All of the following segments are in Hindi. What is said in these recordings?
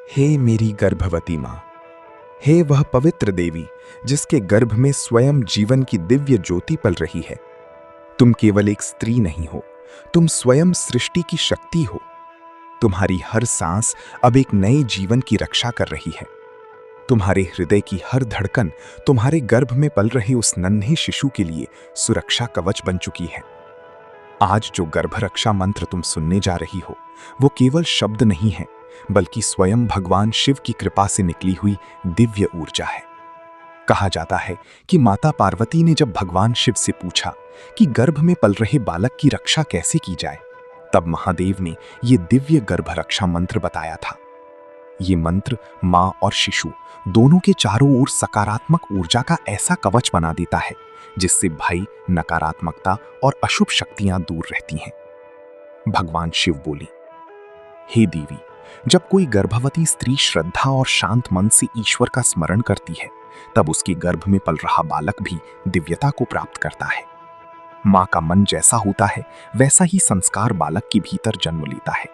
हे मेरी गर्भवती माँ, हे वह पवित्र देवी जिसके गर्भ में स्वयं जीवन की दिव्य ज्योति पल रही है। तुम केवल एक स्त्री नहीं हो, तुम स्वयं सृष्टि की शक्ति हो। तुम्हारी हर सांस अब एक नए जीवन की रक्षा कर रही है। तुम्हारे हृदय की हर धड़कन तुम्हारे गर्भ में पल रहे उस नन्हे शिशु के लिए सुरक्षा कवच बन चुकी है। आज जो गर्भ रक्षा मंत्र तुम सुनने जा रही हो, वो केवल शब्द नहीं है, बल्कि स्वयं भगवान शिव की कृपा से निकली हुई दिव्य ऊर्जा है। कहा जाता है कि माता पार्वती ने जब भगवान शिव से पूछा कि गर्भ में पल रहे बालक की रक्षा कैसे की जाए, तब महादेव ने ये दिव्य गर्भ रक्षा मंत्र बताया था। ये मंत्र मां और शिशु दोनों के चारों ओर सकारात्मक ऊर्जा का ऐसा कवच बना देता है जिससे भय, नकारात्मकता और अशुभ शक्तियां दूर रहती हैं। भगवान शिव बोले, हे देवी, जब कोई गर्भवती स्त्री श्रद्धा और शांत मन से ईश्वर का स्मरण करती है, तब उसके गर्भ में पल रहा बालक भी दिव्यता को प्राप्त करता है। मां का मन जैसा होता है, वैसा ही संस्कार बालक के भीतर जन्म लेता है।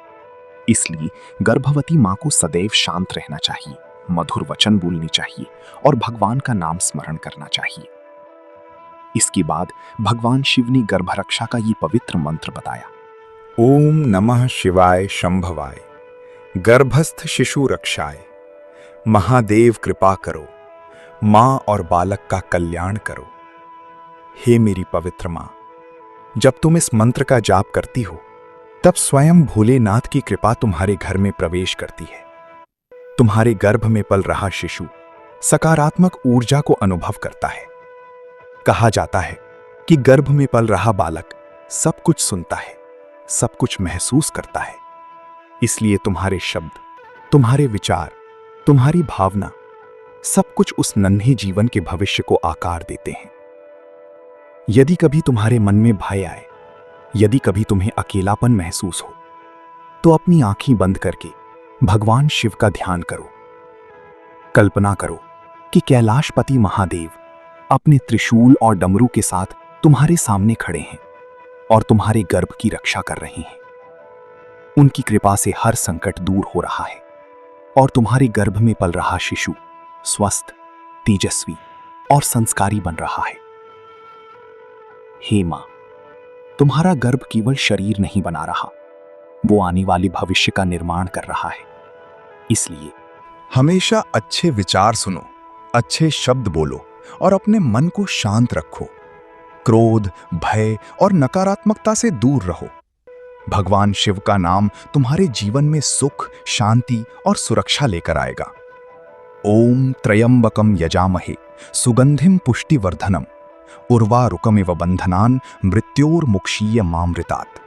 इसलिए गर्भवती मां को सदैव शांत रहना चाहिए, मधुर वचन बोलने चाहिए और भगवान का नाम स्मरण करना चाहिए। इसके बाद भगवान शिव ने गर्भरक्षा का ये पवित्र मंत्र बताया। ओम नमः शिवाय शंभवाय, गर्भस्थ शिशु रक्षाय। महादेव कृपा करो, मां और बालक का कल्याण करो। हे मेरी पवित्र मां, जब तुम इस मंत्र का जाप करती हो, तब स्वयं भोलेनाथ की कृपा तुम्हारे घर में प्रवेश करती है। तुम्हारे गर्भ में पल रहा शिशु सकारात्मक ऊर्जा को अनुभव करता है। कहा जाता है कि गर्भ में पल रहा बालक सब कुछ सुनता है, सब कुछ महसूस करता है। इसलिए तुम्हारे शब्द, तुम्हारे विचार, तुम्हारी भावना, सब कुछ उस नन्हे जीवन के भविष्य को आकार देते हैं। यदि कभी तुम्हारे मन में भय आए, यदि कभी तुम्हें अकेलापन महसूस हो, तो अपनी आंखें बंद करके भगवान शिव का ध्यान करो। कल्पना करो कि कैलाशपति महादेव अपने त्रिशूल और डमरू के साथ तुम्हारे सामने खड़े हैं और तुम्हारे गर्भ की रक्षा कर रहे हैं। उनकी कृपा से हर संकट दूर हो रहा है और तुम्हारे गर्भ में पल रहा शिशु स्वस्थ, तेजस्वी और संस्कारी बन रहा है। हे मां, तुम्हारा गर्भ केवल शरीर नहीं बना रहा, वो आने वाले भविष्य का निर्माण कर रहा है। इसलिए हमेशा अच्छे विचार सुनो, अच्छे शब्द बोलो और अपने मन को शांत रखो। क्रोध, भय और नकारात्मकता से दूर रहो। भगवान शिव का नाम तुम्हारे जीवन में सुख, शांति और सुरक्षा लेकर आएगा। ओम त्र्यंबकम यजामहे सुगंधिम पुष्टिवर्धनम उर्वारुकमिव बंधनान मृत्योर्मुक्षीय मामृतात्।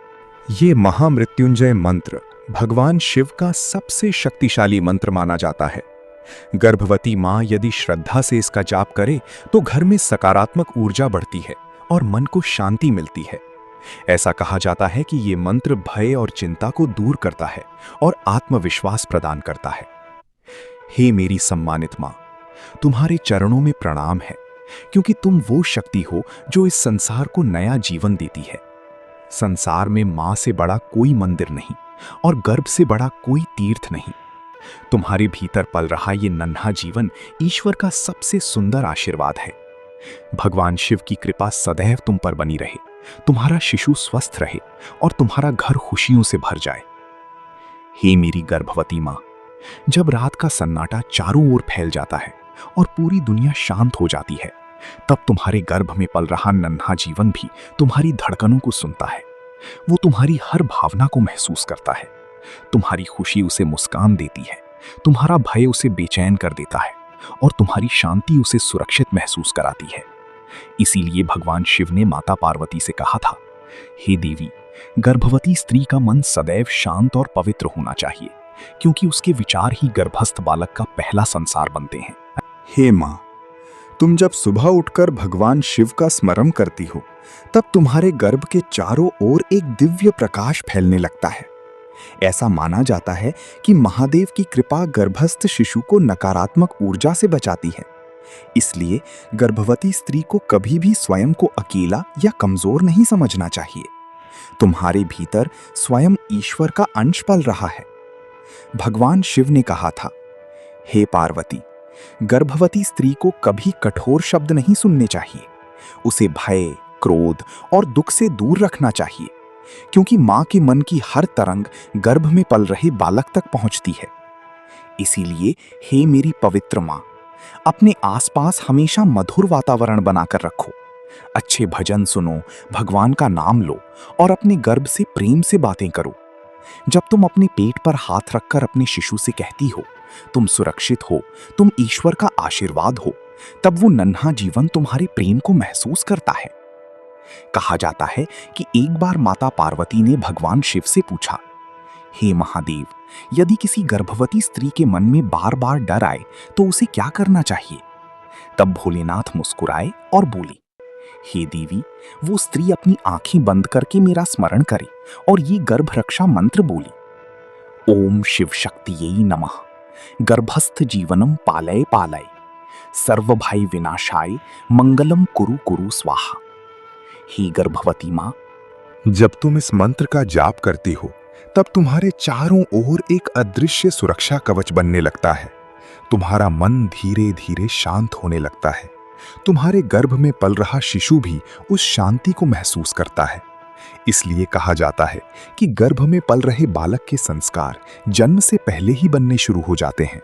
ये महामृत्युंजय मंत्र भगवान शिव का सबसे शक्तिशाली मंत्र माना जाता है। गर्भवती मां यदि श्रद्धा से इसका जाप करे तो घर में सकारात्मक ऊर्जा बढ़ती है और मन को शांति मिलती है। ऐसा कहा जाता है कि ये मंत्र भय और चिंता को दूर करता है और आत्मविश्वास प्रदान करता है। हे मेरी सम्मानित मां, तुम्हारे चरणों में प्रणाम है, क्योंकि तुम वो शक्ति हो जो इस संसार को नया जीवन देती है। संसार में मां से बड़ा कोई मंदिर नहीं और गर्भ से बड़ा कोई तीर्थ नहीं। तुम्हारे भीतर पल रहा ये नन्हा जीवन ईश्वर का सबसे सुंदर आशीर्वाद है। भगवान शिव की कृपा सदैव तुम पर बनी रहे, तुम्हारा शिशु स्वस्थ रहे और तुम्हारा घर खुशियों से भर जाए। हे मेरी गर्भवती मां, जब रात का सन्नाटा चारों ओर फैल जाता है और पूरी दुनिया शांत हो जाती है, तब तुम्हारे गर्भ में पल रहा नन्हा जीवन भी तुम्हारी धड़कनों को सुनता है। वो तुम्हारी हर भावना को महसूस करता है। तुम्हारी खुशी उसे मुस्कान देती है, तुम्हारा भय उसे बेचैन कर देता है और तुम्हारी शांति उसे सुरक्षित महसूस कराती है। इसीलिए भगवान शिव ने माता पार्वती से कहा था, हे देवी, गर्भवती स्त्री का मन सदैव शांत और पवित्र होना चाहिए, क्योंकि उसके विचार ही गर्भस्थ बालक का पहला संसार बनते हैं। हे मां, तुम जब सुबह उठकर भगवान शिव का स्मरण करती हो, तब तुम्हारे गर्भ के चारों ओर एक दिव्य प्रकाश फैलने लगता है। ऐसा माना जाता है कि महादेव की कृपा गर्भस्थ शिशु को नकारात्मक ऊर्जा से बचाती है। इसलिए गर्भवती स्त्री को कभी भी स्वयं को अकेला या कमजोर नहीं समझना चाहिए। तुम्हारे भीतर स्वयं ईश्वर का अंश पल रहा है। भगवान शिव ने कहा था, हे पार्वती, गर्भवती स्त्री को कभी कठोर शब्द नहीं सुनने चाहिए। उसे भय, क्रोध और दुख से दूर रखना चाहिए, क्योंकि मां के मन की हर तरंग गर्भ में पल रहे बालक तक पहुंचती है। इसीलिए हे मेरी पवित्र मां, अपने आसपास हमेशा मधुर वातावरण बनाकर रखो। अच्छे भजन सुनो, भगवान का नाम लो और अपने गर्भ से प्रेम से बातें करो। जब तुम अपने पेट पर हाथ रखकर अपने शिशु से कहती हो, तुम सुरक्षित हो, तुम ईश्वर का आशीर्वाद हो, तब वो नन्हा जीवन तुम्हारे प्रेम को महसूस करता है। कहा जाता है कि एक बार माता पार्वती ने भगवान शिव से पूछा, हे महादेव, यदि किसी गर्भवती स्त्री के मन में बार बार डर आए तो उसे क्या करना चाहिए? तब भोलेनाथ मुस्कुराए और बोली, हे देवी, वो स्त्री अपनी आंखें बंद करके मेरा स्मरण करे और ये गर्भ रक्षा मंत्र बोली, ओम शिव शक्तियै नमः, गर्भस्थ जीवनम पालय पालय, सर्वभय विनाशाय मंगलम कुरु कुरु स्वाहा। हे गर्भवती मां, जब तुम इस मंत्र का जाप करती हो तब तुम्हारे चारों ओर एक अदृश्य सुरक्षा कवच बनने लगता है। तुम्हारा मन धीरे धीरे शांत होने लगता है। तुम्हारे गर्भ में पल रहा शिशु भी उस शांति को महसूस करता है। इसलिए कहा जाता है कि गर्भ में पल रहे बालक के संस्कार जन्म से पहले ही बनने शुरू हो जाते हैं।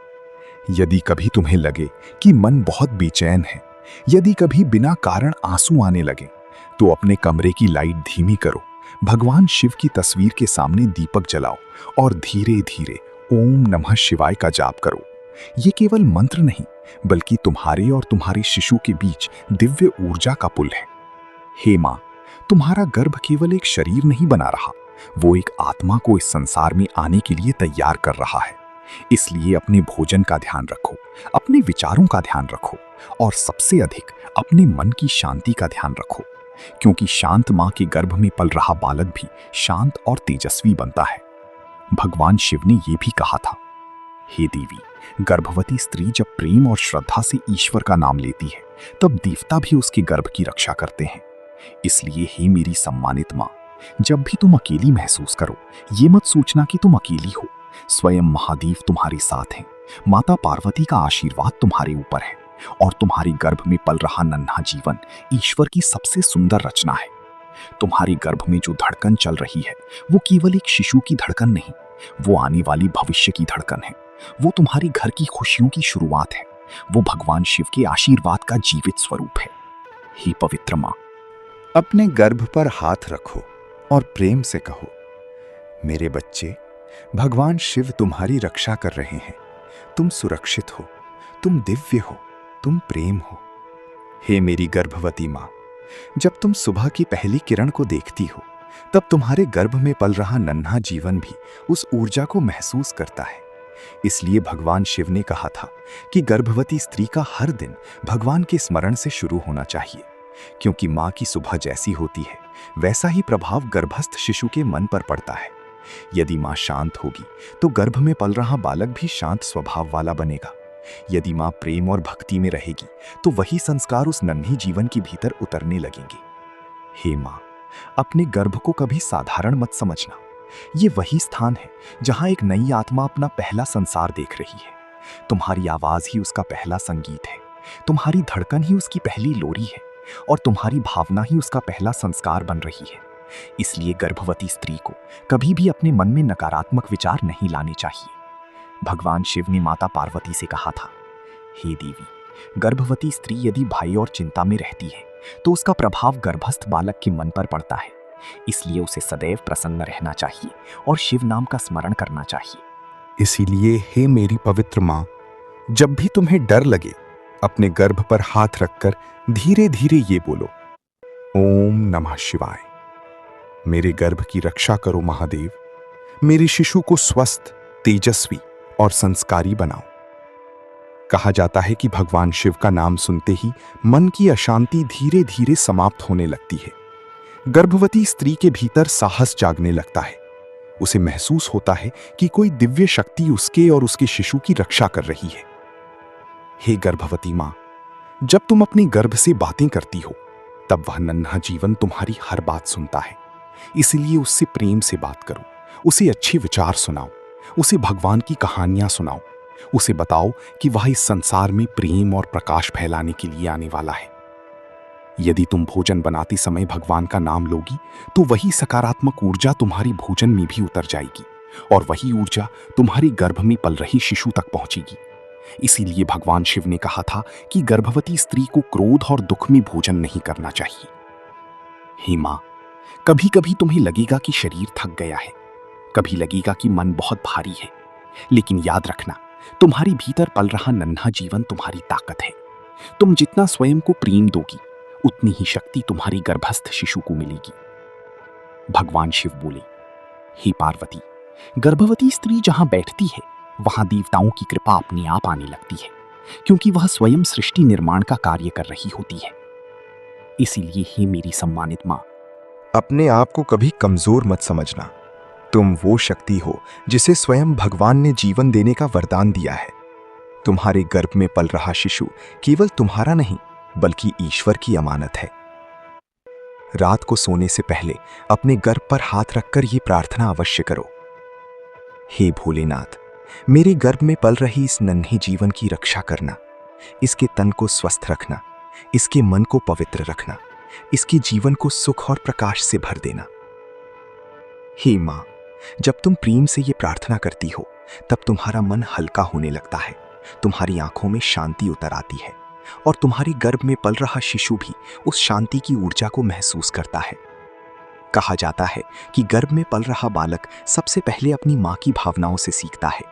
यदि कभी तुम्हें लगे कि मन बहुत बेचैन है, यदि कभी बिना कारण आंसू आने लगे, तो अपने कमरे की लाइट धीमी करो, भगवान शिव की तस्वीर के सामने दीपक जलाओ और धीरे धीरे ओम नमः शिवाय का जाप करो। ये केवल मंत्र नहीं, बल्कि तुम्हारे और तुम्हारे शिशु के बीच दिव्य ऊर्जा का पुल है। हे मां, तुम्हारा गर्भ केवल एक शरीर नहीं बना रहा, वो एक आत्मा को इस संसार में आने के लिए तैयार कर रहा है। इसलिए अपने भोजन का ध्यान रखो, अपने विचारों का ध्यान रखो और सबसे अधिक अपने मन की शांति का ध्यान रखो, क्योंकि शांत मां के गर्भ में पल रहा बालक भी शांत और तेजस्वी बनता है। भगवान शिव ने यह भी कहा था, हे देवी, गर्भवती स्त्री जब प्रेम और श्रद्धा से ईश्वर का नाम लेती है, तब देवता भी उसके गर्भ की रक्षा करते हैं। इसलिए हे मेरी सम्मानित मां, जब भी तुम अकेली महसूस करो, ये मत सोचना कि तुम अकेली हो। स्वयं महादेव तुम्हारे साथ हैं। माता पार्वती का आशीर्वाद तुम्हारे ऊपर है और तुम्हारे गर्भ में पल रहा नन्हा जीवन ईश्वर की सबसे सुंदर रचना है। तुम्हारे गर्भ में जो धड़कन चल रही है, वो केवल एक शिशु की धड़कन नहीं, वो आने वाली भविष्य की धड़कन है। वो तुम्हारे घर की खुशियों की शुरुआत है। वो भगवान शिव के आशीर्वाद का जीवित स्वरूप है। हे पवित्र मां, अपने गर्भ पर हाथ रखो और प्रेम से कहो, मेरे बच्चे, भगवान शिव तुम्हारी रक्षा कर रहे हैं। तुम सुरक्षित हो, तुम दिव्य हो, तुम प्रेम हो। हे मेरी गर्भवती मां, जब तुम सुबह की पहली किरण को देखती हो, तब तुम्हारे गर्भ में पल रहा नन्हा जीवन भी उस ऊर्जा को महसूस करता है। इसलिए भगवान शिव ने कहा था कि गर्भवती स्त्री का हर दिन भगवान के स्मरण से शुरू होना चाहिए, क्योंकि मां की सुबह जैसी होती है, वैसा ही प्रभाव गर्भस्थ शिशु के मन पर पड़ता है। यदि मां शांत होगी तो गर्भ में पल रहा बालक भी शांत स्वभाव वाला बनेगा। यदि मां प्रेम और भक्ति में रहेगी तो वही संस्कार उस नन्ही जीवन के भीतर उतरने लगेंगे। हे मां, अपने गर्भ को कभी साधारण मत समझना। ये वही स्थान है जहां एक नई आत्मा अपना पहला संसार देख रही है। तुम्हारी आवाज ही उसका पहला संगीत है, तुम्हारी धड़कन ही उसकी पहली लोरी है और तुम्हारी भावना ही उसका पहला संस्कार बन रही है। इसलिए गर्भवती स्त्री को कभी भी अपने मन में नकारात्मक विचार नहीं लाने चाहिए। भगवान शिव ने माता पार्वती से कहा था, हे देवी, गर्भवती स्त्री यदि भय और चिंता में रहती है तो उसका प्रभाव गर्भस्थ बालक के मन पर पड़ता है। इसलिए उसे सदैव प्रसन्न रहना चाहिए और शिव नाम का स्मरण करना चाहिए। इसीलिए हे मेरी पवित्र मां, जब भी तुम्हें डर लगे, अपने गर्भ पर हाथ रखकर धीरे धीरे ये बोलो, ओम नमः शिवाय। मेरे गर्भ की रक्षा करो महादेव, मेरे शिशु को स्वस्थ, तेजस्वी और संस्कारी बनाओ। कहा जाता है कि भगवान शिव का नाम सुनते ही मन की अशांति धीरे धीरे समाप्त होने लगती है। गर्भवती स्त्री के भीतर साहस जागने लगता है। उसे महसूस होता है कि कोई दिव्य शक्ति उसके और उसके शिशु की रक्षा कर रही है। हे गर्भवती मां, जब तुम अपनी गर्भ से बातें करती हो, तब वह नन्हा जीवन तुम्हारी हर बात सुनता है। इसलिए उससे प्रेम से बात करो, उसे अच्छे विचार सुनाओ, उसे भगवान की कहानियां सुनाओ। उसे बताओ कि वह इस संसार में प्रेम और प्रकाश फैलाने के लिए आने वाला है। यदि तुम भोजन बनाते समय भगवान का नाम लोगी तो वही सकारात्मक ऊर्जा तुम्हारी भोजन में भी उतर जाएगी और वही ऊर्जा तुम्हारे गर्भ में पल रही शिशु तक पहुंचेगी। इसीलिए भगवान शिव ने कहा था कि गर्भवती स्त्री को क्रोध और दुख में भोजन नहीं करना चाहिए। हे मां, कभी कभी तुम्हें लगेगा कि शरीर थक गया है, कभी लगेगा कि मन बहुत भारी है, लेकिन याद रखना, तुम्हारी भीतर पल रहा नन्हा जीवन तुम्हारी ताकत है। तुम जितना स्वयं को प्रेम दोगी उतनी ही शक्ति तुम्हारी गर्भस्थ शिशु को मिलेगी। भगवान शिव बोले, हे पार्वती, गर्भवती स्त्री जहां बैठती है वहां देवताओं की कृपा अपने आप आने लगती है, क्योंकि वह स्वयं सृष्टि निर्माण का कार्य कर रही होती है। इसीलिए हे मेरी सम्मानित मां, अपने आप को कभी कमजोर मत समझना। तुम वो शक्ति हो जिसे स्वयं भगवान ने जीवन देने का वरदान दिया है। तुम्हारे गर्भ में पल रहा शिशु केवल तुम्हारा नहीं बल्कि ईश्वर की अमानत है। रात को सोने से पहले अपने गर्भ पर हाथ रखकर ये प्रार्थना अवश्य करो, हे भोलेनाथ, मेरे गर्भ में पल रही इस नन्हे जीवन की रक्षा करना, इसके तन को स्वस्थ रखना, इसके मन को पवित्र रखना, इसके जीवन को सुख और प्रकाश से भर देना। हे मां, जब तुम प्रेम से ये प्रार्थना करती हो तब तुम्हारा मन हल्का होने लगता है, तुम्हारी आंखों में शांति उतर आती है और तुम्हारे गर्भ में पल रहा शिशु भी उस शांति की ऊर्जा को महसूस करता है। कहा जाता है कि गर्भ में पल रहा बालक सबसे पहले अपनी मां की भावनाओं से सीखता है।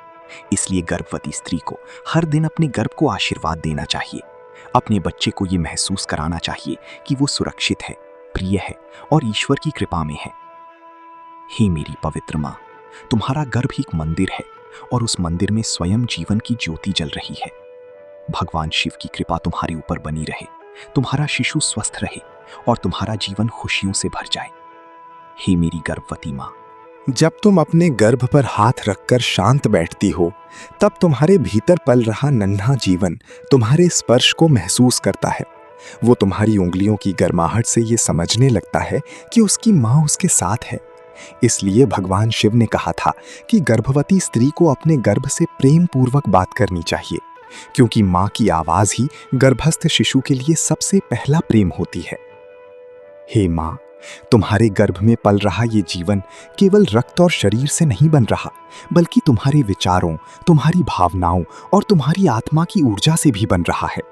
इसलिए गर्भवती स्त्री को हर दिन अपने गर्भ को आशीर्वाद देना चाहिए। अपने बच्चे को ये महसूस कराना चाहिए कि वो सुरक्षित है, प्रिय है और ईश्वर की कृपा में है। हे मेरी पवित्र मां, तुम्हारा गर्भ एक मंदिर है और उस मंदिर में स्वयं जीवन की ज्योति जल रही है। भगवान शिव की कृपा तुम्हारे ऊपर बनी रहे, तुम्हारा शिशु स्वस्थ रहे और तुम्हारा जीवन खुशियों से भर जाए। हे मेरी गर्भवती मां, जब तुम अपने गर्भ पर हाथ रखकर शांत बैठती हो तब तुम्हारे भीतर पल रहा नन्हा जीवन तुम्हारे स्पर्श को महसूस करता है। वो तुम्हारी उंगलियों की गर्माहट से ये समझने लगता है कि उसकी मां उसके साथ है। इसलिए भगवान शिव ने कहा था कि गर्भवती स्त्री को अपने गर्भ से प्रेम पूर्वक बात करनी चाहिए, क्योंकि मां की आवाज ही गर्भस्थ शिशु के लिए सबसे पहला प्रेम होती है। हे मां, तुम्हारे गर्भ में पल रहा ये जीवन केवल रक्त और शरीर से नहीं बन रहा, बल्कि तुम्हारे विचारों, तुम्हारी भावनाओं और तुम्हारी आत्मा की ऊर्जा से भी बन रहा है।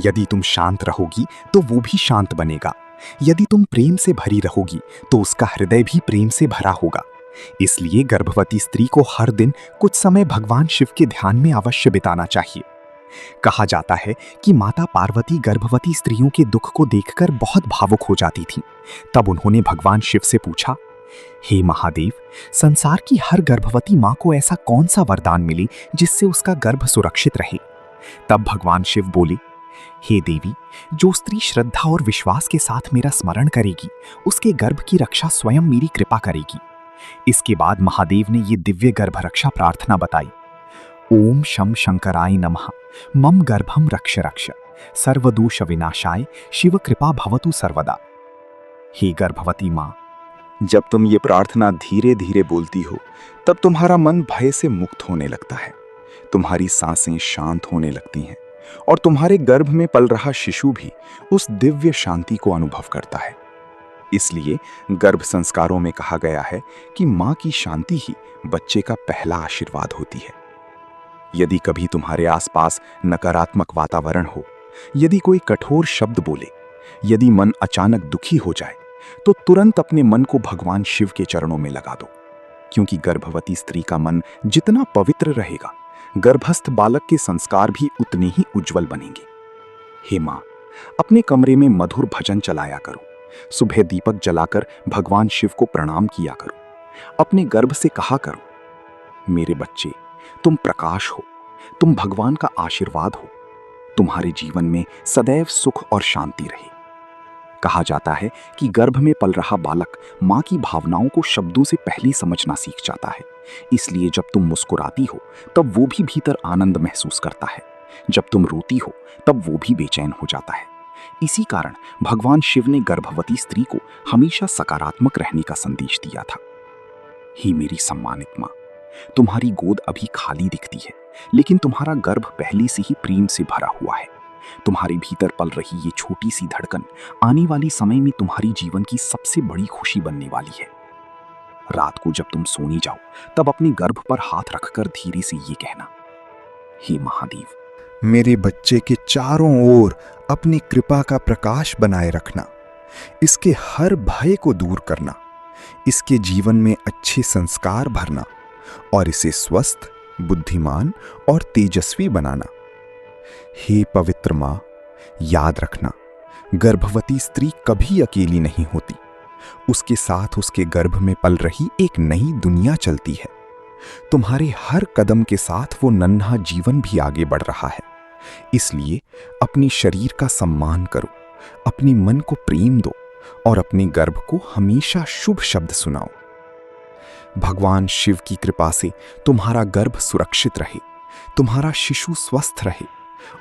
यदि तुम शांत रहोगी तो वो भी शांत बनेगा। यदि तुम प्रेम से भरी रहोगी तो उसका हृदय भी प्रेम से भरा होगा। इसलिए गर्भवती स्त्री को हर दिन कुछ समय भगवान शिव के ध्यान में अवश्य बिताना चाहिए। कहा जाता है कि माता पार्वती गर्भवती स्त्रियों के दुख को देखकर बहुत भावुक हो जाती थीं। तब उन्होंने भगवान शिव से पूछा, हे महादेव, संसार की हर गर्भवती मां को ऐसा कौन सा वरदान मिले जिससे उसका गर्भ सुरक्षित रहे? तब भगवान शिव बोले, हे देवी, जो स्त्री श्रद्धा और विश्वास के साथ मेरा स्मरण करेगी उसके गर्भ की रक्षा स्वयं मेरी कृपा करेगी। इसके बाद महादेव ने ये दिव्य गर्भ रक्षा प्रार्थना बताई, ओम शम शंकराय नमः, मम गर्भम रक्ष रक्ष, सर्वदोष विनाशाय शिव कृपा भवतु सर्वदा। हे गर्भवती मां, जब तुम ये प्रार्थना धीरे धीरे बोलती हो तब तुम्हारा मन भय से मुक्त होने लगता है, तुम्हारी सांसें शांत होने लगती हैं और तुम्हारे गर्भ में पल रहा शिशु भी उस दिव्य शांति को अनुभव करता है। इसलिए गर्भ संस्कारों में कहा गया है कि मां की शांति ही बच्चे का पहला आशीर्वाद होती है। यदि कभी तुम्हारे आसपास नकारात्मक वातावरण हो, यदि कोई कठोर शब्द बोले, यदि मन अचानक दुखी हो जाए, तो तुरंत अपने मन को भगवान शिव के चरणों में लगा दो, क्योंकि गर्भवती स्त्री का मन जितना पवित्र रहेगा, गर्भस्थ बालक के संस्कार भी उतने ही उज्जवल बनेंगे। हे मां, अपने कमरे में मधुर भजन चलाया करो, सुबह दीपक जलाकर भगवान शिव को प्रणाम किया करो। अपने गर्भ से कहा करो, मेरे बच्चे, तुम प्रकाश हो, तुम भगवान का आशीर्वाद हो, तुम्हारे जीवन में सदैव सुख और शांति रहे। कहा जाता है कि गर्भ में पल रहा बालक मां की भावनाओं को शब्दों से पहले ही समझना सीख जाता है। इसलिए जब तुम मुस्कुराती हो तब वो भी भीतर आनंद महसूस करता है, जब तुम रोती हो तब वो भी बेचैन हो जाता है। इसी कारण भगवान शिव ने गर्भवती स्त्री को हमेशा सकारात्मक रहने का संदेश दिया था। हे मेरी सम्मानित मां, तुम्हारी गोद अभी खाली दिखती है, लेकिन तुम्हारा गर्भ पहले से ही प्रेम से भरा हुआ है। तुम्हारे भीतर पल रही ये छोटी सी धड़कन आने वाले समय में तुम्हारी जीवन की सबसे बड़ी खुशी बनने वाली है। रात को जब तुम सोने जाओ, तब अपने गर्भ पर हाथ रखकर धीरे से ये कहना, हे महादेव, मेरे बच्चे के चारों ओर अपनी कृपा का प्रकाश बनाए रखना, इसके हर भय को दूर करना, इसके जीवन में अच्छे संस्कार भरना और इसे स्वस्थ, बुद्धिमान और तेजस्वी बनाना। हे पवित्र माँ, याद रखना, गर्भवती स्त्री कभी अकेली नहीं होती। उसके साथ उसके गर्भ में पल रही एक नई दुनिया चलती है। तुम्हारे हर कदम के साथ वो नन्हा जीवन भी आगे बढ़ रहा है। इसलिए अपने शरीर का सम्मान करो, अपने मन को प्रेम दो और अपने गर्भ को हमेशा शुभ शब्द सुनाओ। भगवान शिव की कृपा से तुम्हारा गर्भ सुरक्षित रहे, तुम्हारा शिशु स्वस्थ रहे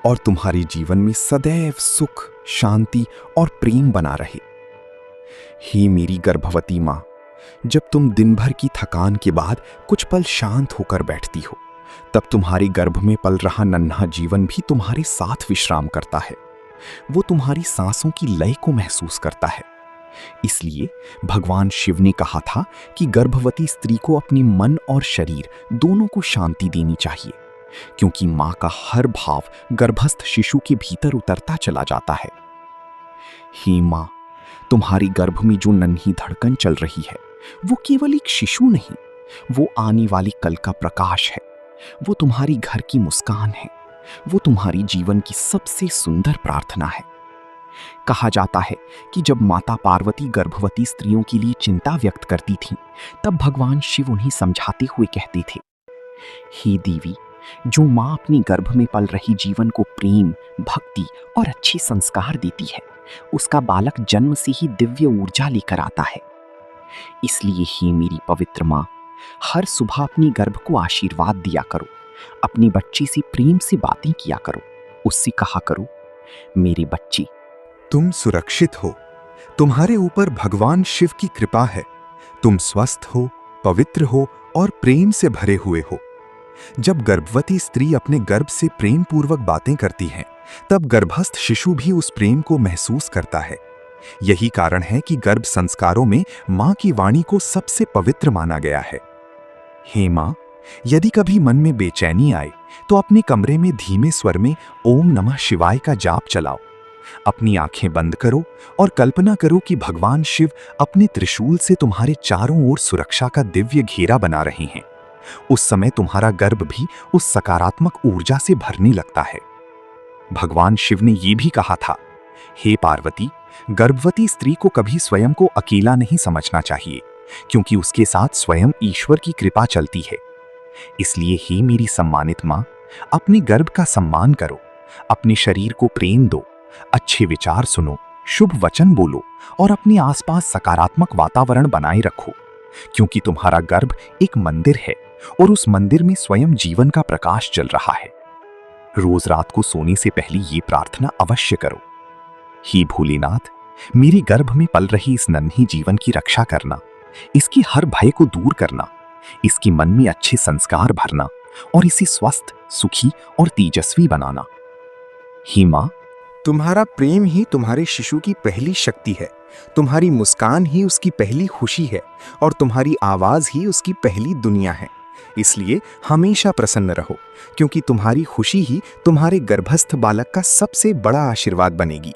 और तुम्हारे जीवन में सदैव सुख, शांति और प्रेम बना रहे। हे मेरी गर्भवती माँ, जब तुम दिन भर की थकान के बाद कुछ पल शांत होकर बैठती हो, तब तुम्हारे गर्भ में पल रहा नन्हा जीवन भी तुम्हारे साथ विश्राम करता है। वो तुम्हारी सांसों की लय को महसूस करता है। इसलिए भगवान शिव ने कहा था कि गर्भवती स्त्री को अपने मन और शरीर दोनों को शांति देनी चाहिए, क्योंकि मां का हर भाव गर्भस्थ शिशु के भीतर उतरता चला जाता है। हे मां, तुम्हारे गर्भ में जो नन्ही धड़कन चल रही है, वो केवल एक शिशु नहीं, वो आने वाली कल का प्रकाश है। वो तुम्हारी घर की मुस्कान है। वो तुम्हारी जीवन की सबसे सुंदर प्रार्थना है। कहा जाता है कि जब माता पार्वती गर्भवती स्त्रियों के लिए चिंता व्यक्त करती थीं, तब भगवान शिव उन्हें समझाते हुए कहते थे, हे देवी, जो माँ अपने गर्भ में पल रही जीवन को प्रेम, भक्ति और अच्छे संस्कार देती है, उसका बालक जन्म से ही दिव्य ऊर्जा लेकर आता है। इसलिए हे मेरी पवित्र माँ, हर सुबह अपने गर्भ को आशीर्वाद दिया करो, अपने बच्चे से प्रेम से बातें किया करो, उससे कहा करो, मेरे बच्चे, तुम सुरक्षित हो, तुम्हारे ऊपर भगवान शिव की कृपा है, तुम स्वस्थ हो, पवित्र हो और प्रेम से भरे हुए हो। जब गर्भवती स्त्री अपने गर्भ से प्रेम पूर्वक बातें करती है, तब गर्भस्थ शिशु भी उस प्रेम को महसूस करता है। यही कारण है कि गर्भ संस्कारों में मां की वाणी को सबसे पवित्र माना गया है। हे मां, यदि कभी मन में बेचैनी आए तो अपने कमरे में धीमे स्वर में ओम नमः शिवाय का जाप चलाओ। अपनी आंखें बंद करो और कल्पना करो कि भगवान शिव अपने त्रिशूल से तुम्हारे चारों ओर सुरक्षा का दिव्य घेरा बना रहे हैं। उस समय तुम्हारा गर्भ भी उस सकारात्मक ऊर्जा से भरने लगता है। भगवान शिव ने यह भी कहा था, हे पार्वती, गर्भवती स्त्री को कभी स्वयं को अकेला नहीं समझना चाहिए, क्योंकि उसके साथ स्वयं ईश्वर की कृपा चलती है। इसलिए हे मेरी सम्मानित मां, अपने गर्भ का सम्मान करो, अपने शरीर को प्रेम दो, अच्छे विचार सुनो, शुभ वचन बोलो और अपने आसपास सकारात्मक वातावरण बनाए रखो, क्योंकि तुम्हारा गर्भ एक मंदिर है और उस मंदिर में स्वयं जीवन का प्रकाश चल रहा है। रोज रात को सोने से पहले ये प्रार्थना अवश्य करो, हे भोलेनाथ, मेरे गर्भ में पल रही इस नन्ही जीवन की रक्षा करना, इसकी हर भय को दूर करना, इसके मन में अच्छे संस्कार भरना और इसे स्वस्थ, सुखी और तेजस्वी बनाना। हे मां, तुम्हारा प्रेम ही तुम्हारे शिशु की पहली शक्ति है, तुम्हारी मुस्कान ही उसकी पहली खुशी है और तुम्हारी आवाज ही उसकी पहली दुनिया है। इसलिए हमेशा प्रसन्न रहो, क्योंकि तुम्हारी खुशी ही तुम्हारे गर्भस्थ बालक का सबसे बड़ा आशीर्वाद बनेगी।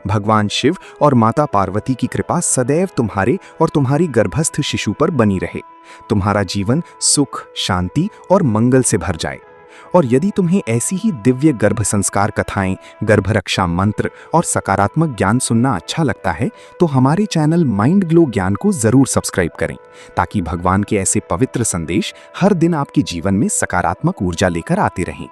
भगवान शिव और माता पार्वती की कृपा सदैव तुम्हारे और तुम्हारी गर्भस्थ शिशु पर बनी रहे। तुम्हारा जीवन सुख, शांति और मंगल से भर जाए। और यदि तुम्हें ऐसी ही दिव्य गर्भ संस्कार कथाएं, गर्भ रक्षा मंत्र और सकारात्मक ज्ञान सुनना अच्छा लगता है, तो हमारे चैनल माइंड ग्लो ज्ञान को जरूर सब्सक्राइब करें, ताकि भगवान के ऐसे पवित्र संदेश हर दिन आपके जीवन में सकारात्मक ऊर्जा लेकर आते रहें।